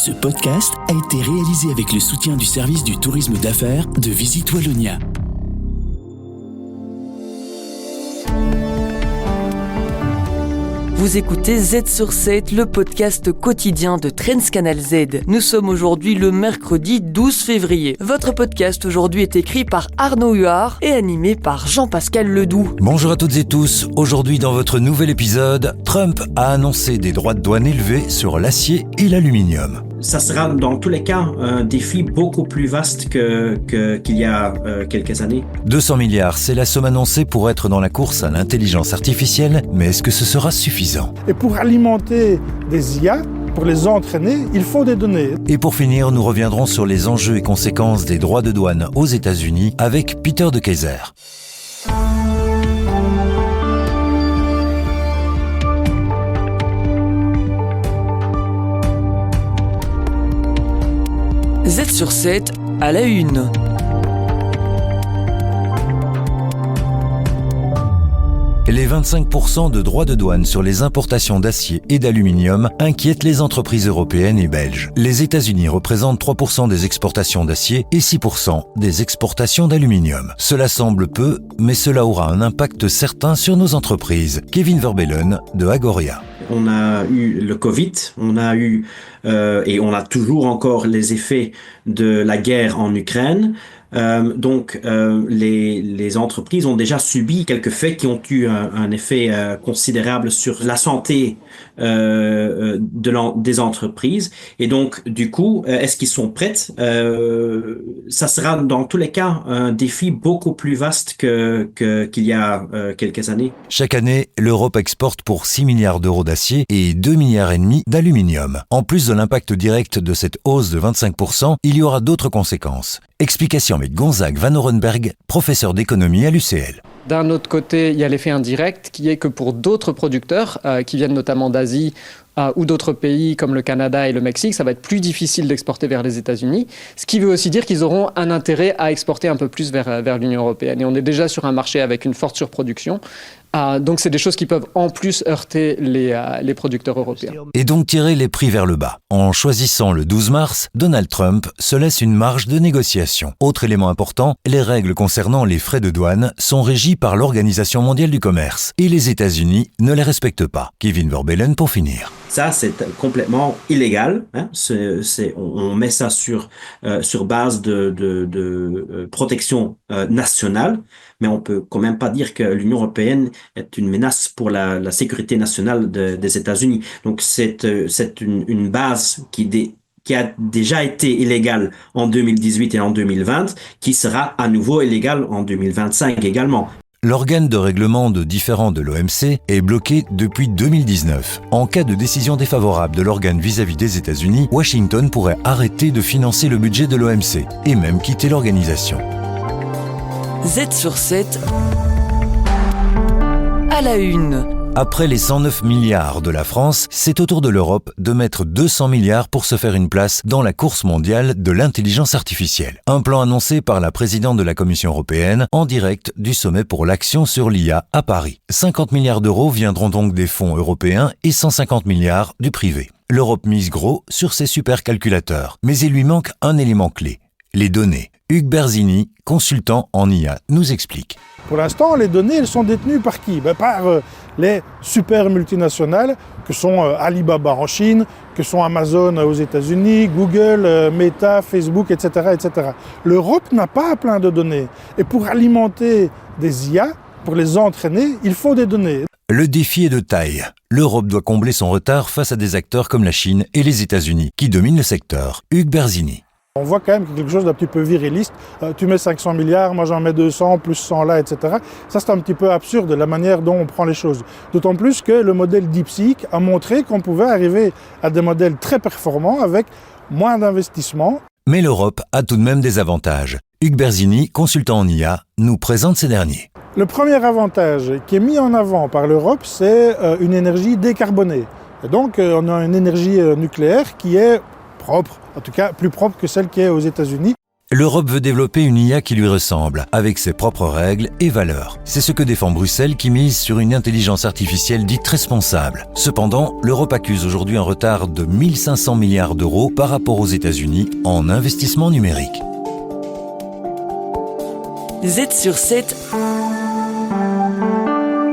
Ce podcast a été réalisé avec le soutien du service du tourisme d'affaires de Visite Wallonia. Vous écoutez Z sur 7, le podcast quotidien de Transcanal Z. Nous sommes aujourd'hui le mercredi 12 février. Votre podcast aujourd'hui est écrit par Arnaud Huard et animé par Jean-Pascal Ledoux. Bonjour à toutes et tous. Aujourd'hui dans votre nouvel épisode, Trump a annoncé des droits de douane élevés sur l'acier et l'aluminium. Ça sera dans tous les cas un défi beaucoup plus vaste qu'il y a quelques années. 200 milliards, c'est la somme annoncée pour être dans la course à l'intelligence artificielle, mais est-ce que ce sera suffisant ? Et pour alimenter des IA, pour les entraîner, il faut des données. Et pour finir, nous reviendrons sur les enjeux et conséquences des droits de douane aux États-Unis avec Peter de Keyser. Z sur 7 à la une. Les 25% de droits de douane sur les importations d'acier et d'aluminium inquiètent les entreprises européennes et belges. Les États-Unis représentent 3% des exportations d'acier et 6% des exportations d'aluminium. Cela semble peu, mais cela aura un impact certain sur nos entreprises. Kevin Verbellen de Agoria. On a eu le Covid, on a eu et on a toujours encore les effets de la guerre en Ukraine. Donc les entreprises ont déjà subi quelques faits qui ont eu un effet considérable sur la santé des entreprises. Et donc, du coup, est-ce qu'ils sont prêts? Ça sera dans tous les cas un défi beaucoup plus vaste qu'il y a quelques années. Chaque année, l'Europe exporte pour 6 milliards d'euros d'acier et 2,5 milliards d'aluminium. En plus de l'impact direct de cette hausse de 25%, il y aura d'autres conséquences. Explication avec Gonzague Van Orenberg, professeur d'économie à l'UCL. D'un autre côté, il y a l'effet indirect qui est que pour d'autres producteurs qui viennent notamment d'Asie ou d'autres pays comme le Canada et le Mexique, ça va être plus difficile d'exporter vers les États-Unis, ce qui veut aussi dire qu'ils auront un intérêt à exporter un peu plus vers l'Union européenne. Et on est déjà sur un marché avec une forte surproduction. Donc c'est des choses qui peuvent en plus heurter les producteurs européens. Et donc tirer les prix vers le bas. En choisissant le 12 mars, Donald Trump se laisse une marge de négociation. Autre élément important, les règles concernant les frais de douane sont régies par l'Organisation mondiale du commerce. Et les États-Unis ne les respectent pas. Kevin Verbellen pour finir. Ça, c'est complètement illégal. Hein. On met ça sur base de protection nationale, mais on peut quand même pas dire que l'Union européenne est une menace pour la sécurité nationale des États-Unis. Donc c'est une base qui a déjà été illégale en 2018 et en 2020, qui sera à nouveau illégale en 2025 également. L'organe de règlement de différends de l'OMC est bloqué depuis 2019. En cas de décision défavorable de l'organe vis-à-vis des États-Unis, Washington pourrait arrêter de financer le budget de l'OMC et même quitter l'organisation. Z sur 7 à la une. Après les 109 milliards de la France, c'est au tour de l'Europe de mettre 200 milliards pour se faire une place dans la course mondiale de l'intelligence artificielle. Un plan annoncé par la présidente de la Commission européenne en direct du sommet pour l'action sur l'IA à Paris. 50 milliards d'euros viendront donc des fonds européens et 150 milliards du privé. L'Europe mise gros sur ses supercalculateurs, mais il lui manque un élément clé, les données. Hugues Berzini, consultant en IA, nous explique. Pour l'instant, les données, elles sont détenues par qui ? Par les super multinationales que sont Alibaba en Chine, que sont Amazon aux États-Unis, Google, Meta, Facebook, etc., etc. L'Europe n'a pas plein de données. Et pour alimenter des IA, pour les entraîner, il faut des données. Le défi est de taille. L'Europe doit combler son retard face à des acteurs comme la Chine et les États-Unis, qui dominent le secteur. Hugues Berzini. On voit quand même quelque chose d'un petit peu viriliste. Tu mets 500 milliards, moi j'en mets 200, plus 100 là, etc. Ça, c'est un petit peu absurde, la manière dont on prend les choses. D'autant plus que le modèle DeepSeek a montré qu'on pouvait arriver à des modèles très performants avec moins d'investissement. Mais l'Europe a tout de même des avantages. Hugues Berzini, consultant en IA, nous présente ces derniers. Le premier avantage qui est mis en avant par l'Europe, c'est une énergie décarbonée. Et donc, on a une énergie nucléaire qui est propre, en tout cas plus propre que celle qui est aux États-Unis. L'Europe veut développer une IA qui lui ressemble, avec ses propres règles et valeurs. C'est ce que défend Bruxelles qui mise sur une intelligence artificielle dite responsable. Cependant, l'Europe accuse aujourd'hui un retard de 1500 milliards d'euros par rapport aux États-Unis en investissement numérique. Z sur 7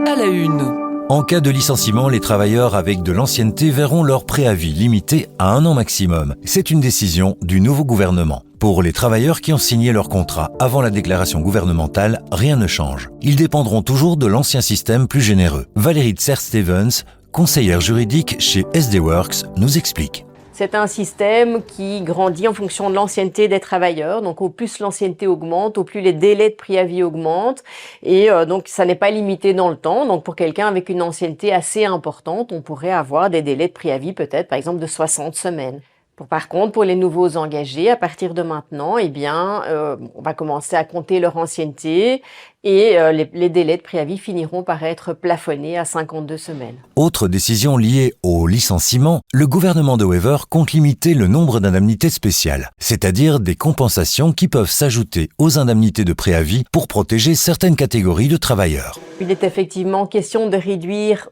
à la une. En cas de licenciement, les travailleurs avec de l'ancienneté verront leur préavis limité à 1 an maximum. C'est une décision du nouveau gouvernement. Pour les travailleurs qui ont signé leur contrat avant la déclaration gouvernementale, rien ne change. Ils dépendront toujours de l'ancien système plus généreux. Valérie Tser-Stevens, conseillère juridique chez SD Works, nous explique. C'est un système qui grandit en fonction de l'ancienneté des travailleurs. Donc, au plus l'ancienneté augmente, au plus les délais de préavis augmentent. Et donc, ça n'est pas limité dans le temps. Donc, pour quelqu'un avec une ancienneté assez importante, on pourrait avoir des délais de préavis peut-être, par exemple, de 60 semaines. Par contre, pour les nouveaux engagés, à partir de maintenant, on va commencer à compter leur ancienneté et les délais de préavis finiront par être plafonnés à 52 semaines. Autre décision liée au licenciement, le gouvernement de Wever compte limiter le nombre d'indemnités spéciales, c'est-à-dire des compensations qui peuvent s'ajouter aux indemnités de préavis pour protéger certaines catégories de travailleurs. Il est effectivement question de réduire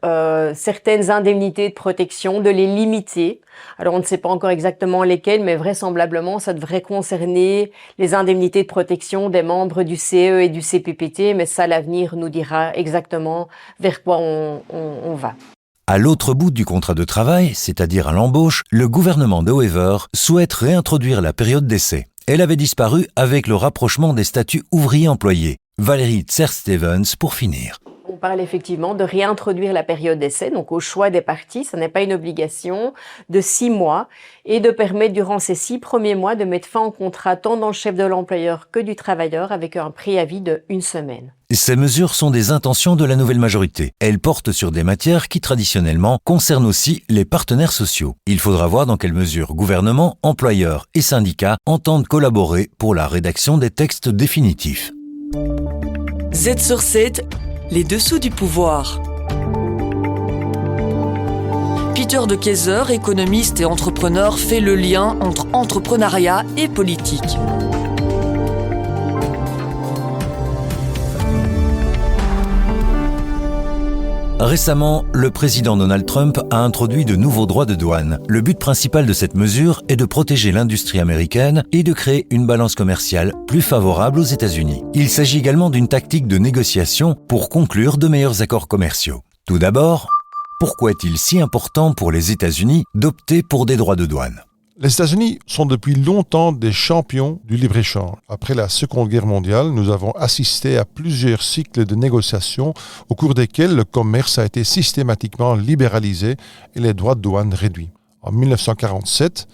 certaines indemnités de protection, de les limiter. Alors on ne sait pas encore exactement lesquelles, mais vraisemblablement ça devrait concerner les indemnités de protection des membres du CE et du CPPT, mais ça l'avenir nous dira exactement vers quoi on va. À l'autre bout du contrat de travail, c'est-à-dire à l'embauche, le gouvernement de Wever souhaite réintroduire la période d'essai. Elle avait disparu avec le rapprochement des statuts ouvriers-employés. Valérie Tser-Stevens pour finir. On parle effectivement de réintroduire la période d'essai, donc au choix des parties, ce n'est pas une obligation, de 6 mois, et de permettre durant ces 6 premiers mois de mettre fin au contrat tant dans le chef de l'employeur que du travailleur avec un préavis de 1 semaine. Ces mesures sont des intentions de la nouvelle majorité. Elles portent sur des matières qui traditionnellement concernent aussi les partenaires sociaux. Il faudra voir dans quelle mesure gouvernement, employeurs et syndicats entendent collaborer pour la rédaction des textes définitifs. Z sur 7, les dessous du pouvoir. Peter de Keyser, économiste et entrepreneur, fait le lien entre entrepreneuriat et politique. Récemment, le président Donald Trump a introduit de nouveaux droits de douane. Le but principal de cette mesure est de protéger l'industrie américaine et de créer une balance commerciale plus favorable aux États-Unis. Il s'agit également d'une tactique de négociation pour conclure de meilleurs accords commerciaux. Tout d'abord, pourquoi est-il si important pour les États-Unis d'opter pour des droits de douane ? Les États-Unis sont depuis longtemps des champions du libre-échange. Après la Seconde Guerre mondiale, nous avons assisté à plusieurs cycles de négociations au cours desquels le commerce a été systématiquement libéralisé et les droits de douane réduits. En 1947,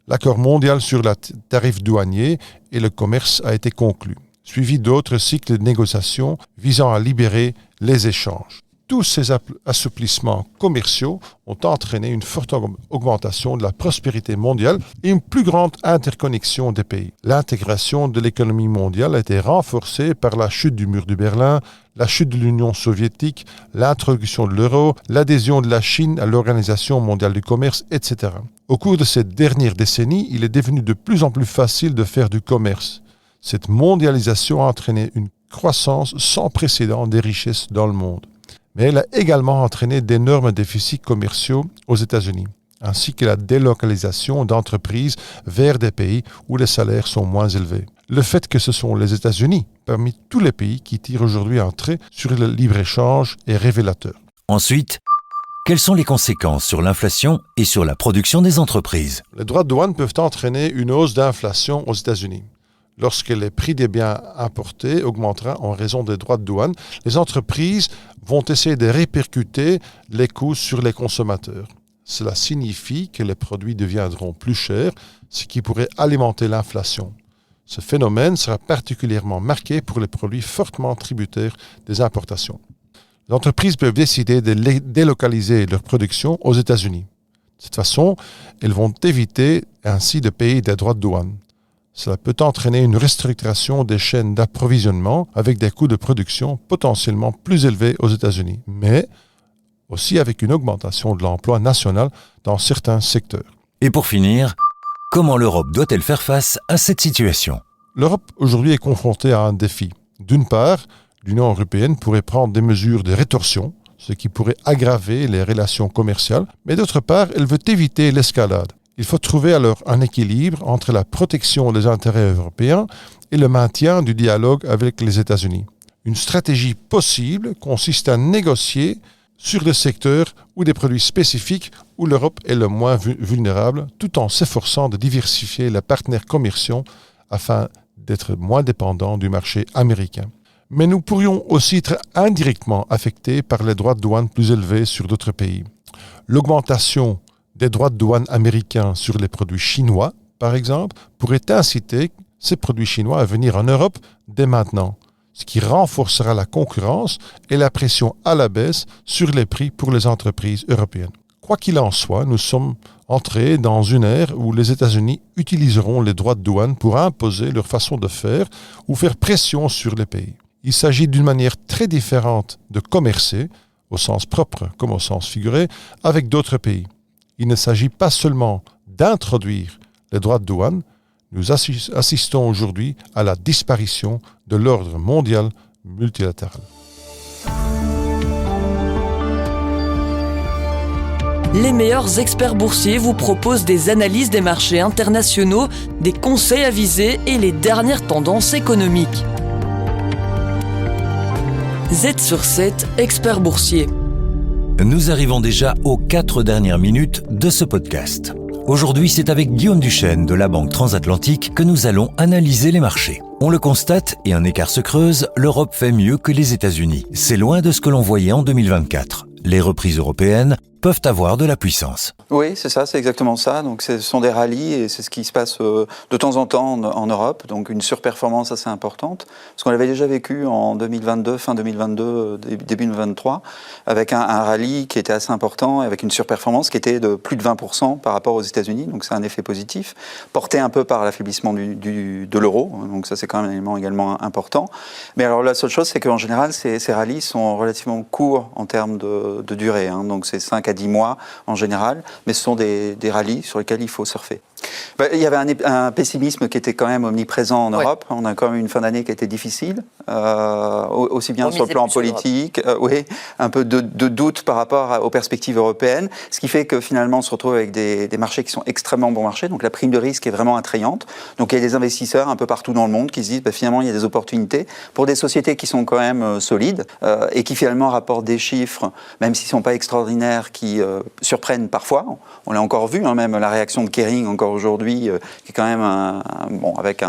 l'accord mondial sur les tarifs douaniers et le commerce a été conclu, suivi d'autres cycles de négociations visant à libérer les échanges. Tous ces assouplissements commerciaux ont entraîné une forte augmentation de la prospérité mondiale et une plus grande interconnexion des pays. L'intégration de l'économie mondiale a été renforcée par la chute du mur de Berlin, la chute de l'Union soviétique, l'introduction de l'euro, l'adhésion de la Chine à l'Organisation mondiale du commerce, etc. Au cours de cette dernière décennie, il est devenu de plus en plus facile de faire du commerce. Cette mondialisation a entraîné une croissance sans précédent des richesses dans le monde. Mais elle a également entraîné d'énormes déficits commerciaux aux États-Unis, ainsi que la délocalisation d'entreprises vers des pays où les salaires sont moins élevés. Le fait que ce sont les États-Unis, parmi tous les pays qui tirent aujourd'hui un trait sur le libre-échange, est révélateur. Ensuite, quelles sont les conséquences sur l'inflation et sur la production des entreprises ? Les droits de douane peuvent entraîner une hausse d'inflation aux États-Unis. Lorsque les prix des biens importés augmenteront en raison des droits de douane, les entreprises vont essayer de répercuter les coûts sur les consommateurs. Cela signifie que les produits deviendront plus chers, ce qui pourrait alimenter l'inflation. Ce phénomène sera particulièrement marqué pour les produits fortement tributaires des importations. Les entreprises peuvent décider de délocaliser leur production aux États-Unis. De cette façon, elles vont éviter ainsi de payer des droits de douane. Cela peut entraîner une restructuration des chaînes d'approvisionnement avec des coûts de production potentiellement plus élevés aux États-Unis, mais aussi avec une augmentation de l'emploi national dans certains secteurs. Et pour finir, comment l'Europe doit-elle faire face à cette situation ? L'Europe aujourd'hui est confrontée à un défi. D'une part, l'Union européenne pourrait prendre des mesures de rétorsion, ce qui pourrait aggraver les relations commerciales, mais d'autre part, elle veut éviter l'escalade. Il faut trouver alors un équilibre entre la protection des intérêts européens et le maintien du dialogue avec les États-Unis. Une stratégie possible consiste à négocier sur des secteurs ou des produits spécifiques où l'Europe est le moins vulnérable, tout en s'efforçant de diversifier les partenaires commerciaux afin d'être moins dépendants du marché américain. Mais nous pourrions aussi être indirectement affectés par les droits de douane plus élevés sur d'autres pays. L'augmentation des droits de douane américains sur les produits chinois, par exemple, pourrait inciter ces produits chinois à venir en Europe dès maintenant, ce qui renforcera la concurrence et la pression à la baisse sur les prix pour les entreprises européennes. Quoi qu'il en soit, nous sommes entrés dans une ère où les États-Unis utiliseront les droits de douane pour imposer leur façon de faire ou faire pression sur les pays. Il s'agit d'une manière très différente de commercer, au sens propre comme au sens figuré, avec d'autres pays. Il ne s'agit pas seulement d'introduire les droits de douane, nous assistons aujourd'hui à la disparition de l'ordre mondial multilatéral. Les meilleurs experts boursiers vous proposent des analyses des marchés internationaux, des conseils avisés et les dernières tendances économiques. Z sur 7, expert boursier. Nous arrivons déjà aux 4 dernières minutes de ce podcast. Aujourd'hui, c'est avec Guillaume Duchesne de la Banque Transatlantique que nous allons analyser les marchés. On le constate et un écart se creuse, l'Europe fait mieux que les États-Unis. C'est loin de ce que l'on voyait en 2024. Les reprises européennes peuvent avoir de la puissance. Oui, c'est ça, c'est exactement ça. Donc, ce sont des rallyes et c'est ce qui se passe de temps en temps en Europe. Donc, une surperformance assez importante. Parce qu'on l'avait déjà vécu en 2022, fin 2022, début 2023, avec un rallye qui était assez important, avec une surperformance qui était de plus de 20% par rapport aux États-Unis. Donc, c'est un effet positif, porté un peu par l'affaiblissement de l'euro. Donc, ça, c'est quand même un élément également important. Mais alors, la seule chose, c'est qu'en général, ces rallyes sont relativement courts en termes de durée. Donc, c'est 5 à 10 mois en général, mais ce sont des rallyes sur lesquels il faut surfer. Il y avait un pessimisme qui était quand même omniprésent en Europe. On a quand même une fin d'année qui a été difficile, aussi bien sur le plan politique, un peu de doute par rapport aux perspectives européennes, ce qui fait que finalement on se retrouve avec des marchés qui sont extrêmement bons marchés, donc la prime de risque est vraiment attrayante. Donc il y a des investisseurs un peu partout dans le monde qui se disent finalement il y a des opportunités pour des sociétés qui sont quand même solides et qui finalement rapportent des chiffres, même s'ils ne sont pas extraordinaires, qui surprennent parfois. On l'a encore vu, même la réaction de Kering encore aujourd'hui, qui est quand même avec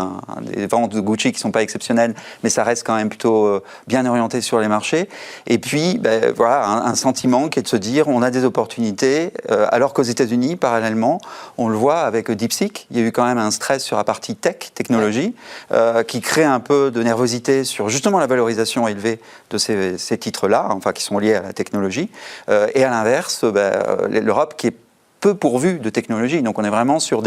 des ventes de Gucci qui ne sont pas exceptionnelles, mais ça reste quand même plutôt bien orienté sur les marchés. Et puis, un sentiment qui est de se dire, on a des opportunités, alors qu'aux États-Unis, parallèlement, on le voit avec DeepSeek, il y a eu quand même un stress sur la partie technologie, qui crée un peu de nervosité sur justement la valorisation élevée de ces titres-là, qui sont liés à la technologie. Et à l'inverse, l'Europe qui est peu pourvu de technologie. Donc on est vraiment sur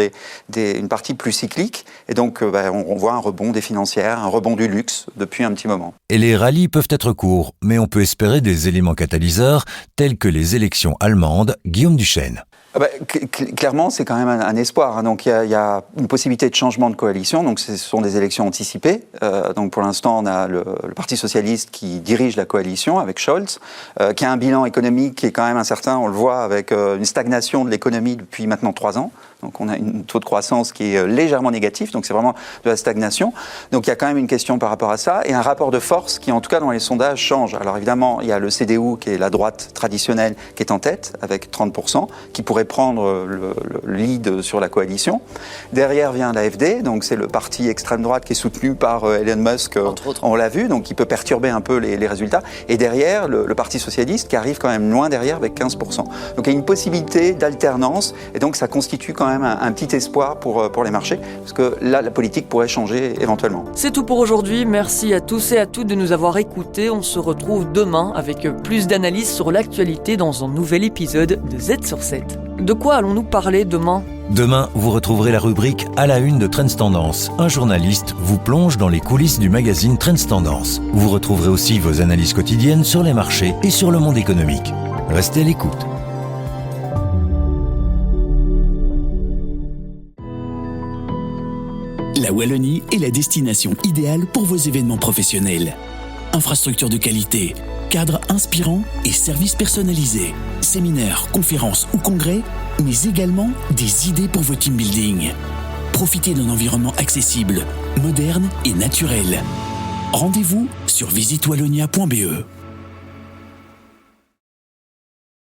une partie plus cyclique. Et donc on voit un rebond des financières, un rebond du luxe depuis un petit moment. Et les rallyes peuvent être courts, mais on peut espérer des éléments catalyseurs tels que les élections allemandes. Guillaume Duchesne. Clairement, c'est quand même un espoir. Donc, il y a une possibilité de changement de coalition. Donc, ce sont des élections anticipées. Donc, pour l'instant, on a le Parti socialiste qui dirige la coalition avec Scholz, qui a un bilan économique qui est quand même incertain. On le voit avec une stagnation de l'économie depuis maintenant 3 ans. Donc, on a un taux de croissance qui est légèrement négatif. Donc, c'est vraiment de la stagnation. Donc, il y a quand même une question par rapport à ça et un rapport de force qui, en tout cas, dans les sondages, change. Alors, évidemment, il y a le CDU, qui est la droite traditionnelle, qui est en tête avec 30%, qui pourrait prendre le lead sur la coalition. Derrière vient l'AfD, donc c'est le parti extrême droite qui est soutenu par Elon Musk, on l'a vu, donc il peut perturber un peu les résultats. Et derrière, le Parti socialiste qui arrive quand même loin derrière avec 15%. Donc il y a une possibilité d'alternance et donc ça constitue quand même un petit espoir pour les marchés, parce que là, la politique pourrait changer éventuellement. C'est tout pour aujourd'hui. Merci à tous et à toutes de nous avoir écoutés. On se retrouve demain avec plus d'analyses sur l'actualité dans un nouvel épisode de Z sur 7. De quoi allons-nous parler demain ? Demain, vous retrouverez la rubrique « À la une de Trends Tendance ». Un journaliste vous plonge dans les coulisses du magazine Trends Tendance. Vous retrouverez aussi vos analyses quotidiennes sur les marchés et sur le monde économique. Restez à l'écoute. la Wallonie est la destination idéale pour vos événements professionnels. Infrastructures de qualité, cadres inspirants et services personnalisés, séminaires, conférences ou congrès, mais également des idées pour vos team building. Profitez d'un environnement accessible, moderne et naturel. Rendez-vous sur visitewallonia.be.